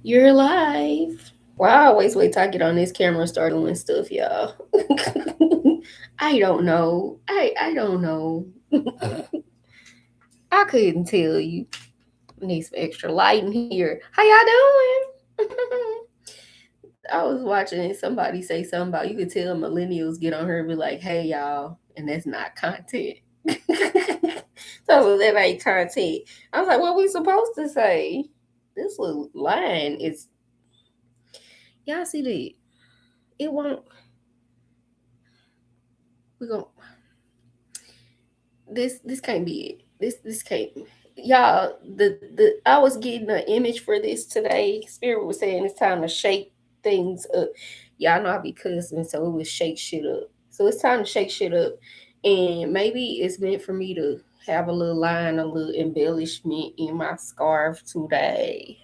You're live. Well, I always wait till I get on this camera and start doing stuff, y'all. I don't know. I don't know. I couldn't tell you. Need some extra light in here. How y'all doing? I was watching somebody say something about you could tell millennials get on her and be like, "Hey y'all," and that's not content. So that ain't content. I was like, "What we supposed to say?" This little line is y'all see that it won't. We gon' this can't be it. This can't. Y'all, the I was getting an image for this today. Spirit was saying it's time to shake things up. Y'all know I be cussing, so it was shake shit up. So it's time to shake shit up, and maybe it's meant for me to have a little line, a little embellishment in my scarf today.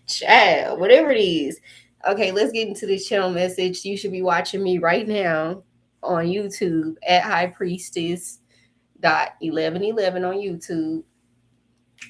Child, whatever it is. Okay, let's get into this channel message. You should be watching me right now on YouTube at High Priestess dot 1111 on YouTube,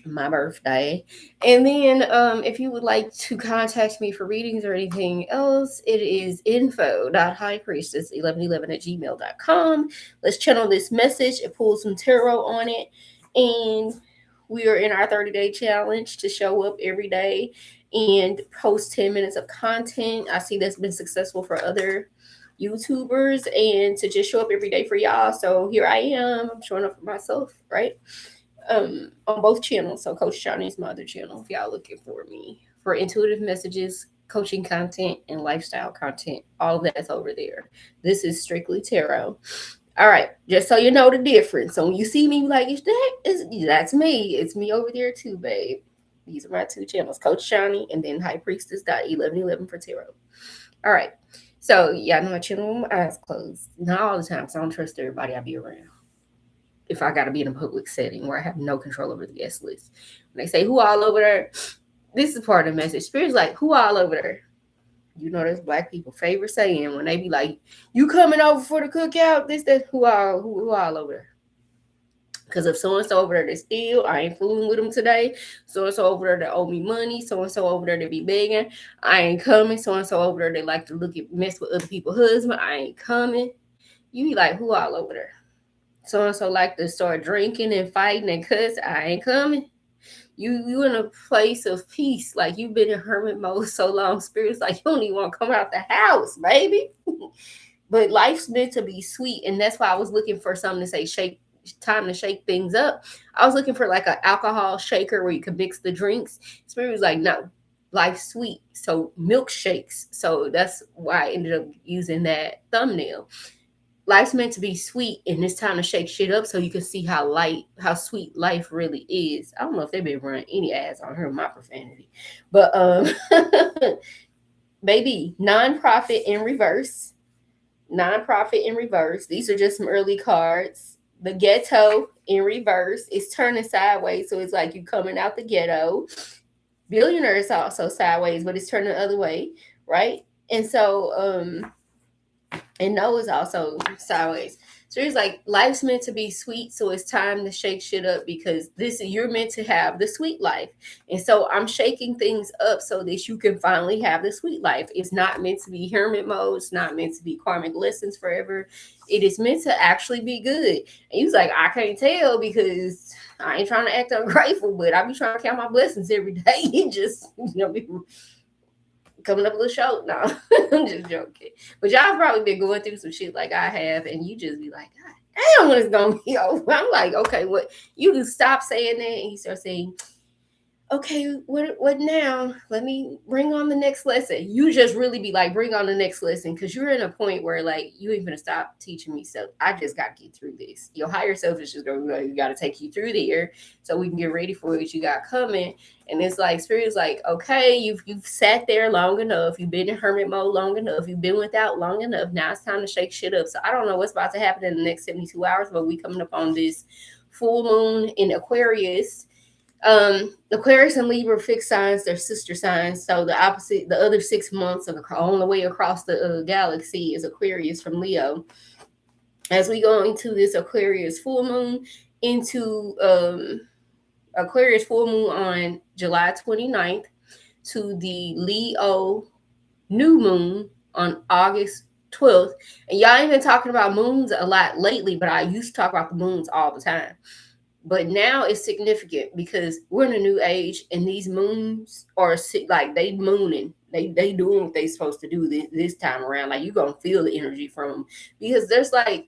my birthday. And then if you would like to contact me for readings or anything else, it is info.highpriestess1111 at gmail.com. Let's channel this message and pull some tarot on it. And we are in our 30-day challenge to show up every day and post 10 minutes of content. I see that's been successful for other YouTubers, and to just show up every day for y'all. So here I am. I'm showing up for myself, right? On both channels. So Coach Johnny is my other channel if y'all looking for me for intuitive messages, coaching content, and lifestyle content. All of that's over there. This is strictly tarot. All right, just so you know the difference. So when you see me like, that's me. It's me over there too, babe. These are my two channels, Coach Johnny and then High Priestess 1111 for tarot. All right. So yeah, I know my channel with my eyes closed. Not all the time, because I don't trust everybody I be around. If I gotta be in a public setting where I have no control over the guest list. When they say who all over there, this is part of the message. Spirit's like, who all over there? You know, that's black people favorite saying when they be like, "You coming over for the cookout?" This, that, who all over there? Because if so and so over there to steal, I ain't fooling with them today. So and so over there that owe me money. So and so over there to be begging, I ain't coming. So and so over there they like to look at mess with other people's husband, I ain't coming. You be like, who all over there? So and so like to start drinking and fighting and cuss, I ain't coming. You in a place of peace, like you've been in hermit mode so long. Spirit's like you don't even want to come out the house, baby. But life's meant to be sweet, and that's why I was looking for something to say shake. Time to shake things up. I was looking for like an alcohol shaker where you can mix the drinks. Spirit was like, no, life's sweet, so milkshakes. So that's why I ended up using that thumbnail. Life's meant to be sweet, and it's time to shake shit up so you can see how sweet life really is. I don't know if they've been running any ads on her my profanity, but baby, nonprofit in reverse, nonprofit in reverse. These are just some early cards. The ghetto in reverse is turning sideways, so it's like you coming out the ghetto. Billionaire is also sideways, but it's turning the other way, right? And so and Noah's also sideways. So he's like, life's meant to be sweet, so it's time to shake shit up because this you're meant to have the sweet life. And so I'm shaking things up so that you can finally have the sweet life. It's not meant to be hermit mode, it's not meant to be karmic lessons forever. It is meant to actually be good. And he was like, I can't tell because I ain't trying to act ungrateful, but I be trying to count my blessings every day and just, be coming up a little short. No, I'm just joking. But y'all probably been going through some shit like I have, and you just be like, God damn, when it's gonna be over. I'm like, okay, what you can stop saying that and you start saying, okay, what now? Let me bring on the next lesson. You just really be like, bring on the next lesson because you're in a point where like you ain't gonna stop teaching me stuff. I just got to get through this. Your higher self is just gonna you got to take you through there so we can get ready for what you got coming. And it's like spirit's like, okay, you've sat there long enough. You've been in hermit mode long enough. You've been without long enough. Now it's time to shake shit up. So I don't know what's about to happen in the next 72 hours, but we coming up on this full moon in Aquarius. Aquarius and Libra fixed signs, they're sister signs. So the opposite, the other 6 months of the only way across the galaxy is Aquarius from Leo. As we go into this Aquarius full moon into Aquarius full moon on July 29th to the Leo new moon on August 12th. And y'all ain't been talking about moons a lot lately, but I used to talk about the moons all the time. But now it's significant because we're in a new age, and these moons are like they mooning. They doing what they supposed to do this time around. Like, you gonna feel the energy from them, because there's like,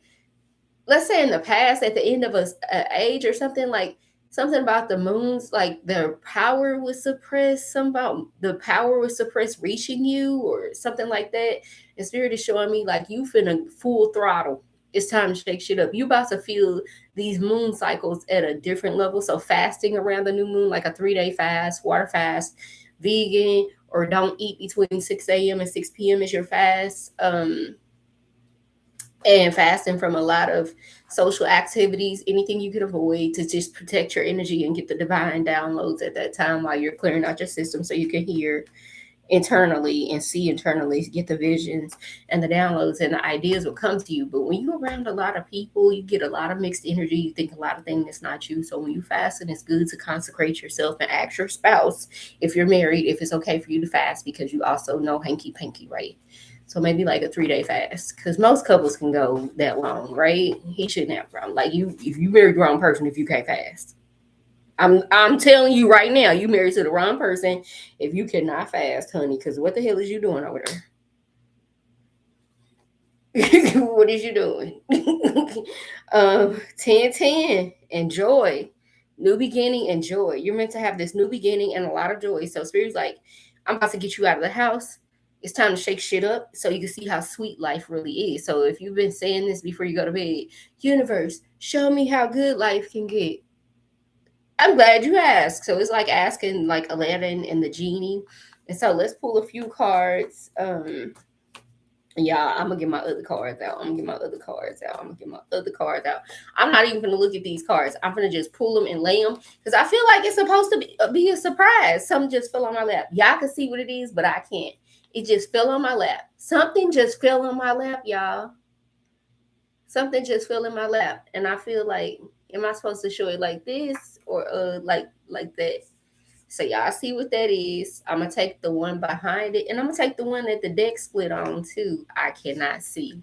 let's say in the past, at the end of a age or something, like something about the moons, like their power was suppressed. Something about the power was suppressed reaching you or something like that. And Spirit is showing me like you finna full throttle. It's time to shake shit up. You about to feel these moon cycles at a different level. So fasting around the new moon, like a 3-day fast, water fast, vegan, or don't eat between 6 a.m. and 6 p.m. is your fast. And fasting from a lot of social activities, anything you can avoid to just protect your energy and get the divine downloads at that time while you're clearing out your system, so you can hear internally and see internally, get the visions and the downloads, and the ideas will come to you. But when you're around a lot of people, you get a lot of mixed energy. You think a lot of things that's not you. So when you fast, and it's good to consecrate yourself and ask your spouse, if you're married, if it's okay for you to fast, because you also know hanky panky, right? So maybe like a 3-day fast, because most couples can go that long, right? He shouldn't have a problem. Like, you, if you married the wrong person, if you can't fast, I'm telling you right now, you married to the wrong person if you cannot fast, honey. Because what the hell is you doing over there? What is you doing? 10-10, enjoy. New beginning and joy. You're meant to have this new beginning and a lot of joy. So Spirit's like, I'm about to get you out of the house. It's time to shake shit up so you can see how sweet life really is. So if you've been saying this before you go to bed, universe, show me how good life can get. I'm glad you asked. So it's like asking like Aladdin and the genie. And so let's pull a few cards. Yeah, I'm gonna get my other cards out. I'm not even gonna look at these cards. I'm gonna just pull them and lay them, because I feel like it's supposed to be a surprise. Something just fell on my lap. Y'all can see what it is, but I can't. It just fell on my lap. Something just fell on my lap, y'all. Something just fell in my lap, and I feel like, am I supposed to show it like this or like that? So y'all see what that is. I'm gonna take the one behind it, and I'm gonna take the one that the deck split on too. I cannot see.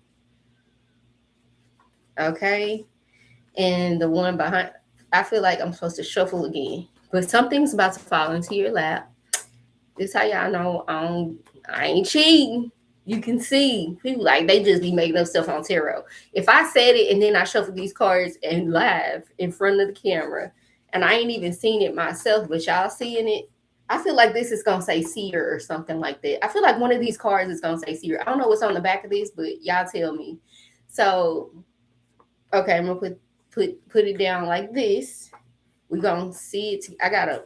Okay, and the one behind. I feel like I'm supposed to shuffle again, but something's about to fall into your lap. This how y'all know I ain't cheating. You can see people like they just be making up stuff on tarot. If I said it and then I shuffle these cards and live in front of the camera, and I ain't even seen it myself, but y'all seeing it, I feel like this is gonna say seer or something like that. I feel like one of these cards is gonna say seer. I don't know what's on the back of this, but y'all tell me. So okay, I'm gonna put it down like this. We're gonna see it. I gotta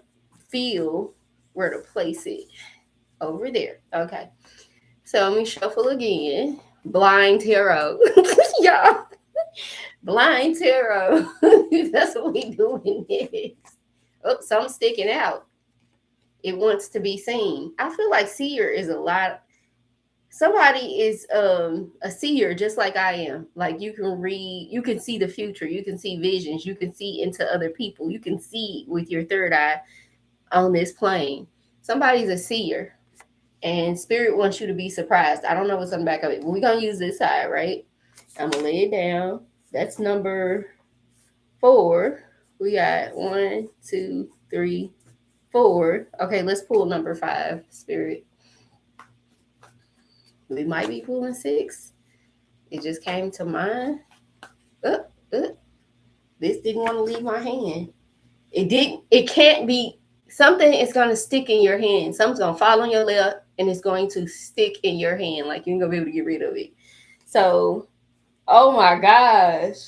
feel where to place it. Over there. Okay. So let me shuffle again. Blind tarot. Y'all. Blind tarot. That's what we doing next. Oh, something's sticking out. It wants to be seen. I feel like seer is a lot. Somebody is a seer just like I am. Like, you can read, you can see the future, you can see visions, you can see into other people, you can see with your third eye on this plane. Somebody's a seer. And Spirit wants you to be surprised. I don't know what's on the back of it. We're going to use this side, right? I'm going to lay it down. That's number 4. We got 1, 2, 3, 4. Okay, let's pull number 5, Spirit. We might be pulling 6. It just came to mind. This didn't want to leave my hand. It can't be. Something is going to stick in your hand. Something's going to fall on your lap, and it's going to stick in your hand. Like, you ain't going to be able to get rid of it. So, oh my gosh.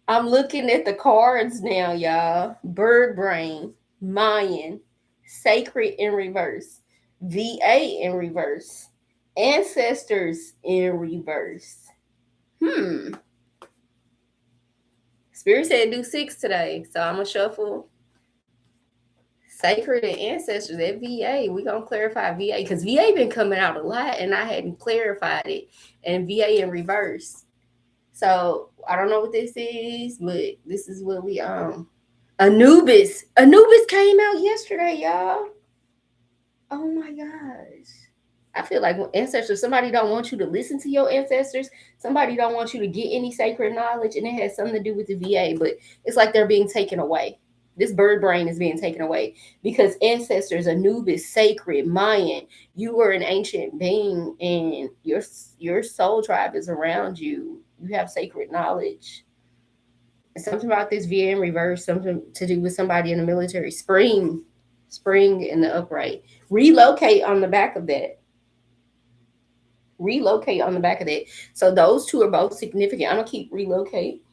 I'm looking at the cards now, y'all. Bird brain, Mayan, sacred in reverse, VA in reverse, ancestors in reverse. Spirit said do 6 today, so I'm going to shuffle sacred and ancestors at VA. We're going to clarify VA, because VA been coming out a lot, and I hadn't clarified it. And VA in reverse. So I don't know what this is, but this is what we Anubis. Anubis came out yesterday, y'all. Oh my gosh. I feel like when ancestors, somebody don't want you to listen to your ancestors. Somebody don't want you to get any sacred knowledge, and it has something to do with the VA, but it's like they're being taken away. This bird brain is being taken away because ancestors, Anubis, sacred, Mayan, you were an ancient being, and your soul tribe is around you. You have sacred knowledge. Something about this VA in reverse, something to do with somebody in the military. Spring in the upright. Relocate on the back of that. Relocate on the back of that. So those two are both significant. I'm gonna keep relocate.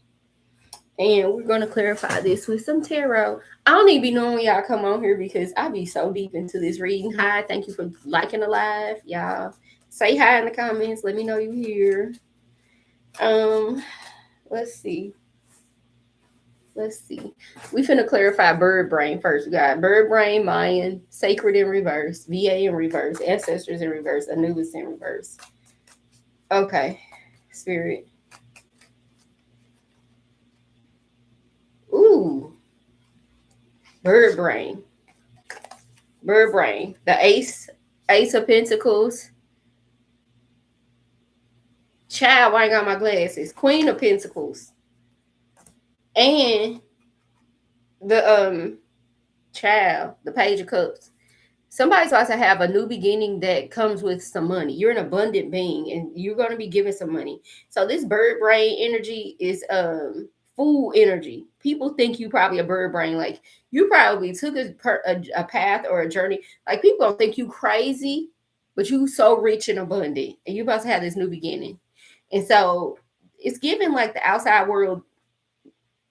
And we're gonna clarify this with some tarot. I don't even be knowing when y'all come on here because I be so deep into this reading. Hi, thank you for liking the live. Y'all say hi in the comments. Let me know you here. Let's see. We finna clarify bird brain first. We got bird brain, Mayan, sacred in reverse, VA in reverse, ancestors in reverse, Anubis in reverse. Okay, spirit. Ooh, bird brain. Bird brain. The ace of pentacles. Child, I ain't got my glasses. Queen of pentacles. And the child, the page of cups. Somebody's about to have a new beginning that comes with some money. You're an abundant being and you're going to be given some money. So this bird brain energy is fool energy. People think you probably a bird brain. Like you probably took a path or a journey. Like people don't think you crazy, but you so rich and abundant and you're about to have this new beginning. And so it's given like the outside world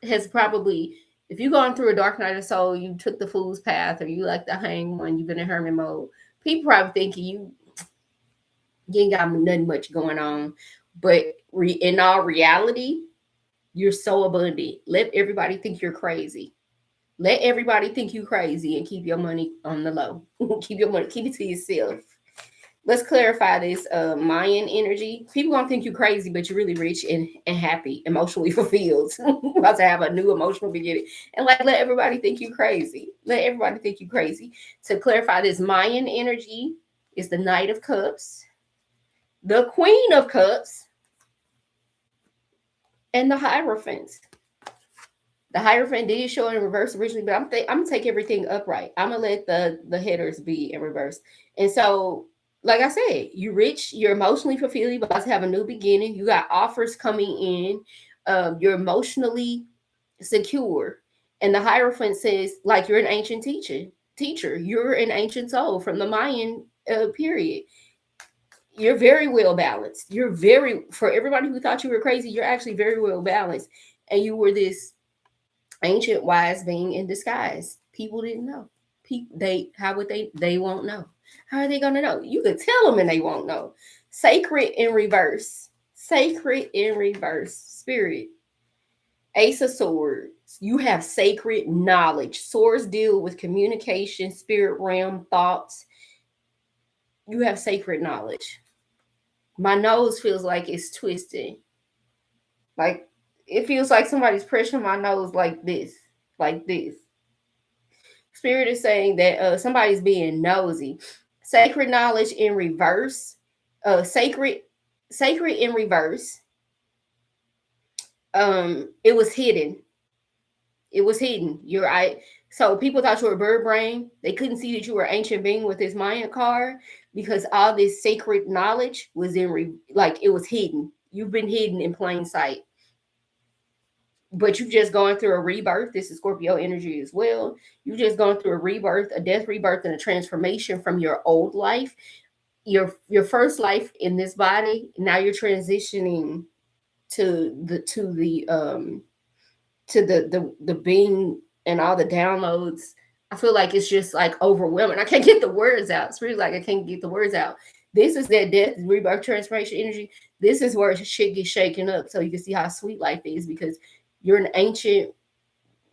has probably, if you're going through a dark night of soul, you took the fool's path, or you like the hang one, you've been in hermit mode. People probably thinking you ain't got nothing much going on, but in all reality, you're so abundant. Let everybody think you're crazy. Let everybody think you crazy and keep your money on the low. Keep your money, keep it to yourself. Let's clarify this Mayan energy. People gonna think you crazy, but you're really rich and happy, emotionally fulfilled. About to have a new emotional beginning. And like let everybody think you crazy. Let everybody think you crazy. To clarify this Mayan energy is the Knight of Cups, the Queen of Cups, and the Hierophant. The Hierophant did show in reverse originally, but I'm gonna take everything upright. I'm gonna let the headers be in reverse. And so like I said, you're rich, you're emotionally fulfilled, you're about to have a new beginning. You got offers coming in. You're emotionally secure. And the Hierophant says, like you're an ancient teacher. You're an ancient soul from the Mayan period. You're very well balanced. For everybody who thought you were crazy, you're actually very well balanced. And you were this ancient wise being in disguise. People didn't know. They won't know. How are they going to know? You could tell them and they won't know. Sacred in reverse. Sacred in reverse. Spirit. Ace of Swords. You have sacred knowledge. Swords deal with communication, spirit realm, thoughts. You have sacred knowledge. My nose feels like it's twisting. Like it feels like somebody's pressing my nose like this. Like this. Spirit is saying that somebody's being nosy. Sacred knowledge in reverse. Sacred in reverse. It was hidden. It was hidden. So people thought you were a bird brain. They couldn't see that you were an ancient being with this Mayan card because all this sacred knowledge was it was hidden. You've been hidden in plain sight. But you've just gone through a rebirth. This is Scorpio energy as well. You've just gone through a rebirth, a death, rebirth, and a transformation from your old life, your first life in this body. Now you're transitioning to the being and all the downloads. I feel like it's just like overwhelming. I can't get the words out. It's really like I can't get the words out. This is that death, rebirth, transformation energy. This is where shit gets shaken up, so you can see how sweet life is because you're an ancient,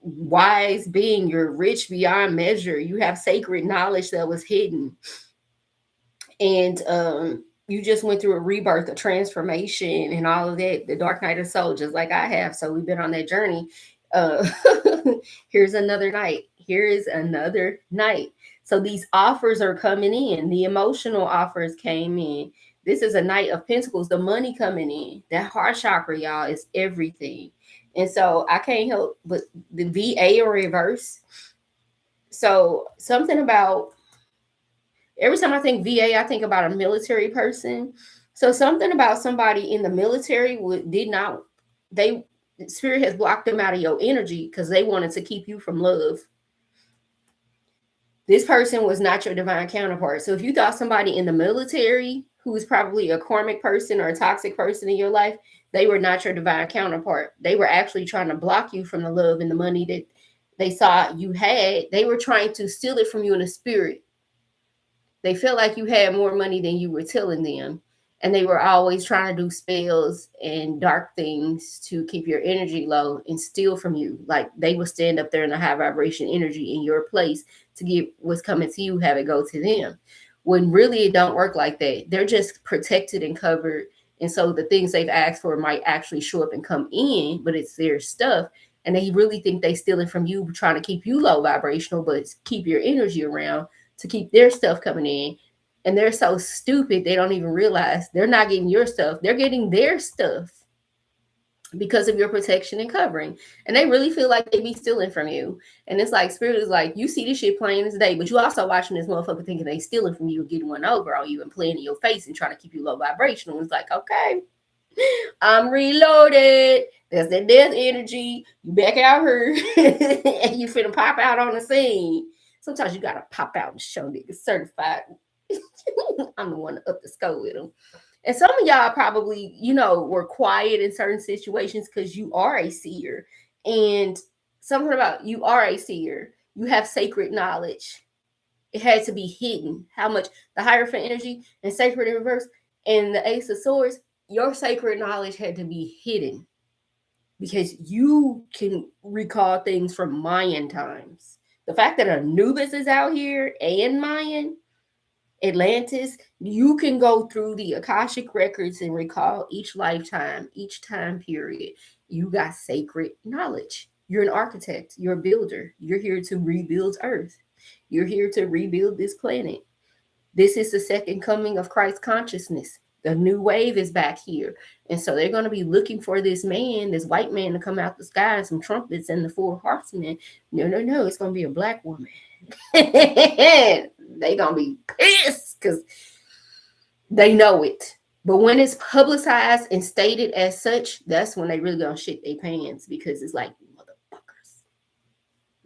wise being. You're rich beyond measure. You have sacred knowledge that was hidden. And you just went through a rebirth, a transformation, and all of that. The dark night of soul, just like I have. So we've been on that journey. Uh, here's another night. Here is another night. So these offers are coming in. The emotional offers came in. This is a night of pentacles. The money coming in. That heart chakra, y'all, is everything. And so I can't help but the VA in reverse. So something about every time I think VA, I think about a military person. So something about somebody in the military did not, they, spirit has blocked them out of your energy because they wanted to keep you from love. This person was not your divine counterpart. So if you thought somebody in the military who was probably a karmic person or a toxic person in your life, they were not your divine counterpart. They were actually trying to block you from the love and the money that they saw you had. They were trying to steal it from you in the spirit. They felt like you had more money than you were telling them. And they were always trying to do spells and dark things to keep your energy low and steal from you. Like they would stand up there in a high vibration energy in your place to get what's coming to you, have it go to them. When really it don't work like that. They're just protected and covered. And so the things they've asked for might actually show up and come in, but it's their stuff. And they really think they stealing from you, trying to keep you low vibrational, but keep your energy around to keep their stuff coming in. And they're so stupid, they don't even realize they're not getting your stuff. They're getting their stuff because of your protection and covering. And they really feel like they be stealing from you. And it's like, spirit is like, you see this shit plain as day, but you also watching this motherfucker thinking they stealing from you and getting one over on you and playing in your face and trying to keep you low vibrational. It's like, okay, I'm reloaded. There's that death energy. You back out here and you finna pop out on the scene. Sometimes you gotta pop out and show niggas certified. I'm the one to up the score with them. And some of y'all probably, were quiet in certain situations because you are a seer. And something about you are a seer. You have sacred knowledge. It had to be hidden. How much the Hierophant energy and sacred in reverse and the Ace of Swords, your sacred knowledge had to be hidden because you can recall things from Mayan times. The fact that Anubis is out here and Mayan, Atlantis, you can go through the Akashic records and recall each lifetime, each time period. You got sacred knowledge. You're an architect. You're a builder. You're here to rebuild Earth. You're here to rebuild this planet. This is the second coming of Christ consciousness. The new wave is back here. And so they're going to be looking for this man, this white man, to come out the sky and some trumpets and the four horsemen. No. It's going to be a black woman. They going to be pissed because they know it. But when it's publicized and stated as such, that's when they really going to shit their pants because it's like, motherfuckers.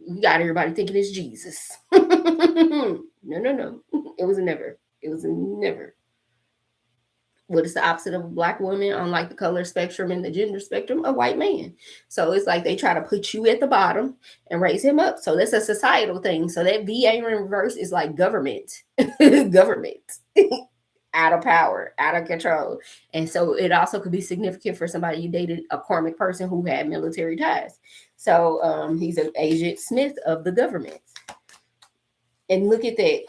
We got everybody thinking it's Jesus. No. It was never. What is the opposite of a black woman on like the color spectrum and the gender spectrum? A white man. So it's like they try to put you at the bottom and raise him up. So that's a societal thing. So that VA in reverse is like government. Government. Out of power, out of control. And so it also could be significant for somebody you dated, a karmic person who had military ties. So he's an Agent Smith of the government. And look at that.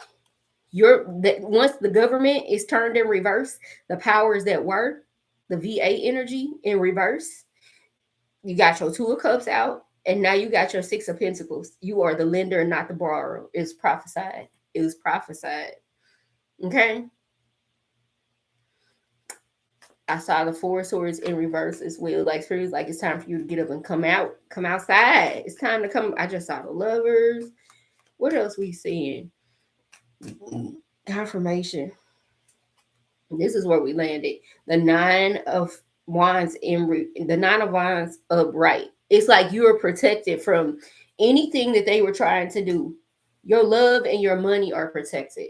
Once the government is turned in reverse, the powers that were, the VA energy in reverse, you got your Two of Cups out, and now you got your Six of Pentacles. You are the lender, not the borrower. It's prophesied. It was prophesied. Okay. I saw the Four of Swords in reverse as well. Like Spirit was like, it's time for you to get up and come outside. It's time to come. I just saw the Lovers. What else we seeing? Confirmation. This is where we landed. The Nine of Wands upright. It's like you are protected from anything that they were trying to do. Your love and your money are protected.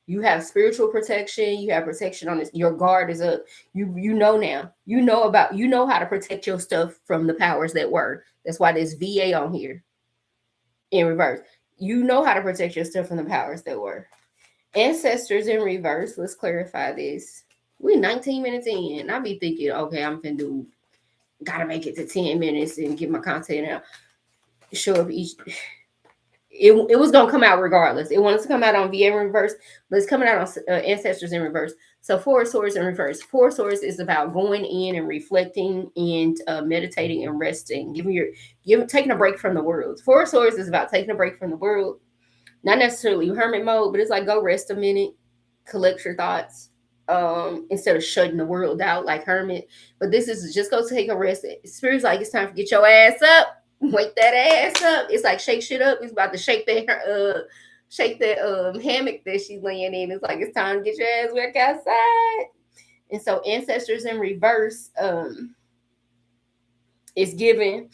You have spiritual protection. You have protection on this. Your guard is up. You know now. You know how to protect your stuff from the powers that were. That's why there's VA on here in reverse. You know how to protect your stuff from the powers that were. Ancestors in reverse. Let's clarify this. We're 19 minutes in. I'll be thinking, okay, I'm finna gotta make it to 10 minutes and get my content out. Show up each. it was gonna come out regardless. It wanted to come out on VA in reverse, but it's coming out on Ancestors in reverse. So Four of Swords in reverse. Four of Swords is about going in and reflecting and meditating and resting, taking a break from the world. Four of Swords is about taking a break from the world, not necessarily hermit mode, but it's like go rest a minute, collect your thoughts, instead of shutting the world out like hermit. But this is just go take a rest. Spirit's like it's time to get your ass up. Wake that ass up. It's like shake shit up. It's about to shake that hammock that she's laying in. It's like it's time to get your ass back outside. And so Ancestors in reverse is giving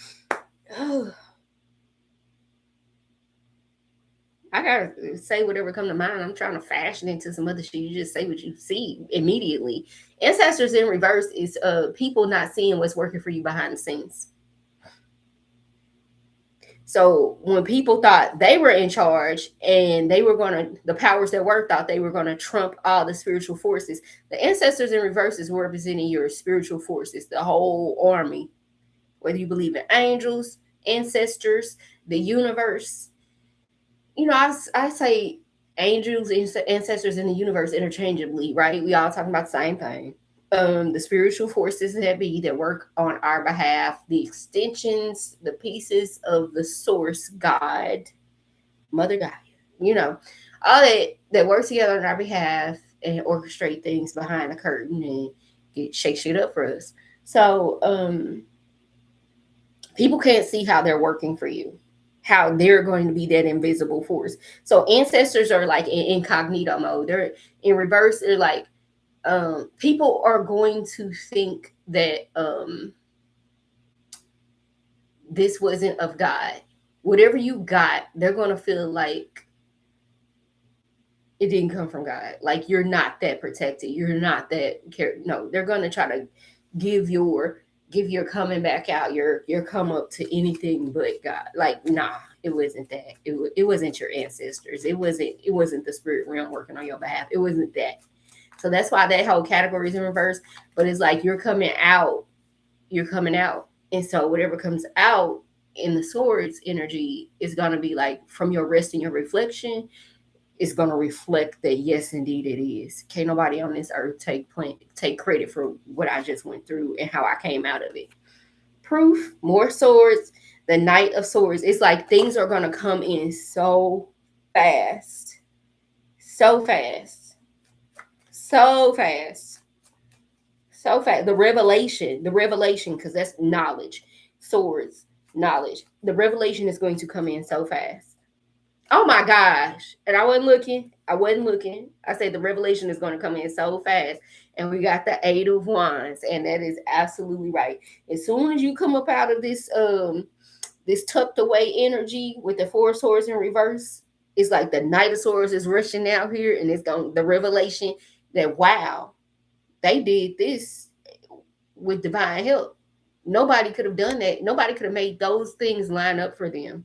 I gotta say whatever come to mind. I'm trying to fashion into some other shit. You just say what you see immediately. Ancestors in reverse is people not seeing what's working for you behind the scenes. So when people thought they were in charge and the powers that were thought they were gonna trump all the spiritual forces, the Ancestors in reverse is representing your spiritual forces, the whole army. Whether you believe in angels, ancestors, the universe, I say angels, ancestors, in the universe interchangeably, right? We all talking about the same thing. The spiritual forces that work on our behalf, the extensions, the pieces of the source, God, Mother Gaia, all that works together on our behalf and orchestrate things behind the curtain and shake shit up for us. So people can't see how they're working for you, how they're going to be that invisible force. So ancestors are like in incognito mode. They're in reverse. They're like, people are going to think that this wasn't of God. Whatever you got, they're going to feel like it didn't come from God. Like you're not that protected. You're not that no, they're going to try to give your coming back out, your come up to anything but God. Like, nah, it wasn't that. It wasn't your ancestors. It wasn't the spirit realm working on your behalf. It wasn't that. So that's why that whole category is in reverse. But it's like you're coming out. And so whatever comes out in the swords energy is gonna be like from your rest and your reflection, it's gonna reflect that yes, indeed it is. Can't nobody on this earth take credit for what I just went through and how I came out of it. Proof, more swords, the Knight of Swords. It's like things are gonna come in so fast. So fast. So fast. So fast. The revelation, because that's knowledge. Swords, knowledge. The revelation is going to come in so fast. Oh my gosh. And I wasn't looking. I said the revelation is going to come in so fast. And we got the Eight of Wands. And that is absolutely right. As soon as you come up out of this tucked away energy with the Four Swords in reverse, it's like the Knight of Swords is rushing out here, and it's going the revelation that wow, they did this with divine help. Nobody could have done that. Nobody could have made those things line up for them.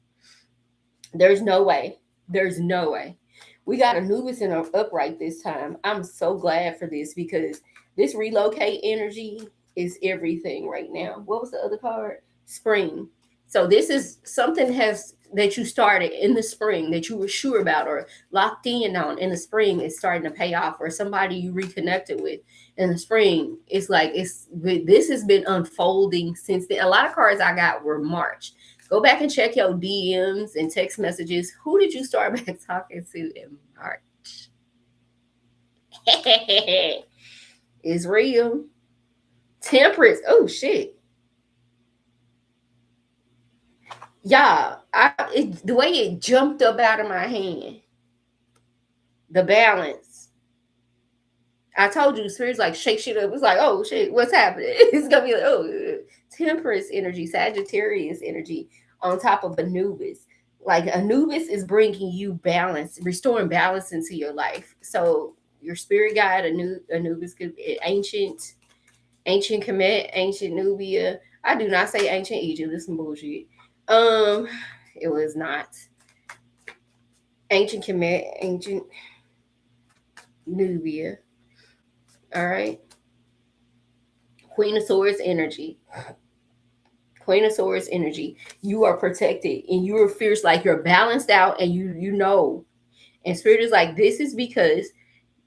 There's no way. There's no way. We got Anubis in an upright this time. I'm so glad for this because this relocate energy is everything right now. What was the other card? Spring. So this is something that you started in the spring that you were sure about or locked in on in the spring is starting to pay off, or somebody you reconnected with in the spring. It's like this has been unfolding since then. A lot of cards I got were March. Go back and check your DMs and text messages. Who did you start back talking to in March? It's real. Temperance. Oh shit. Yeah, the way it jumped up out of my hand. The balance. I told you, spirits like shake shit up. It's like, oh shit, what's happening? It's gonna be like, oh, Temperance energy, Sagittarius energy on top of Anubis. Like Anubis is bringing you balance, restoring balance into your life. So your spirit guide, Anubis could be ancient Kemet, ancient Nubia. I do not say ancient Egypt. This is some bullshit. It was not ancient Kemet, ancient Nubia. All right. Queen of Swords energy. Queen of Swords energy. You are protected and you are fierce, like you're balanced out, and you know. And Spirit is like, this is because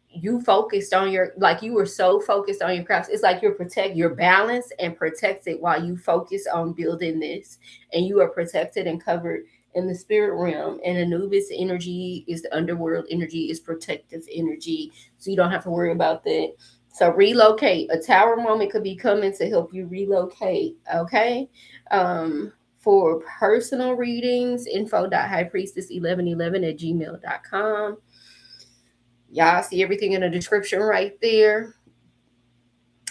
you focused on your, like you were so focused on your crafts. It's like you're balanced and protected while you focus on building this, and you are protected and covered in the spirit realm. And Anubis energy is the underworld energy, is protective energy, so you don't have to worry about that. So relocate. A tower moment could be coming to help you relocate. Okay. For personal readings, info.highpriestess1111 at gmail.com. Y'all see everything in the description right there.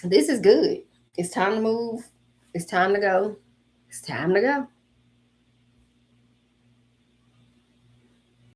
This is good. It's time to move. It's time to go. It's time to go.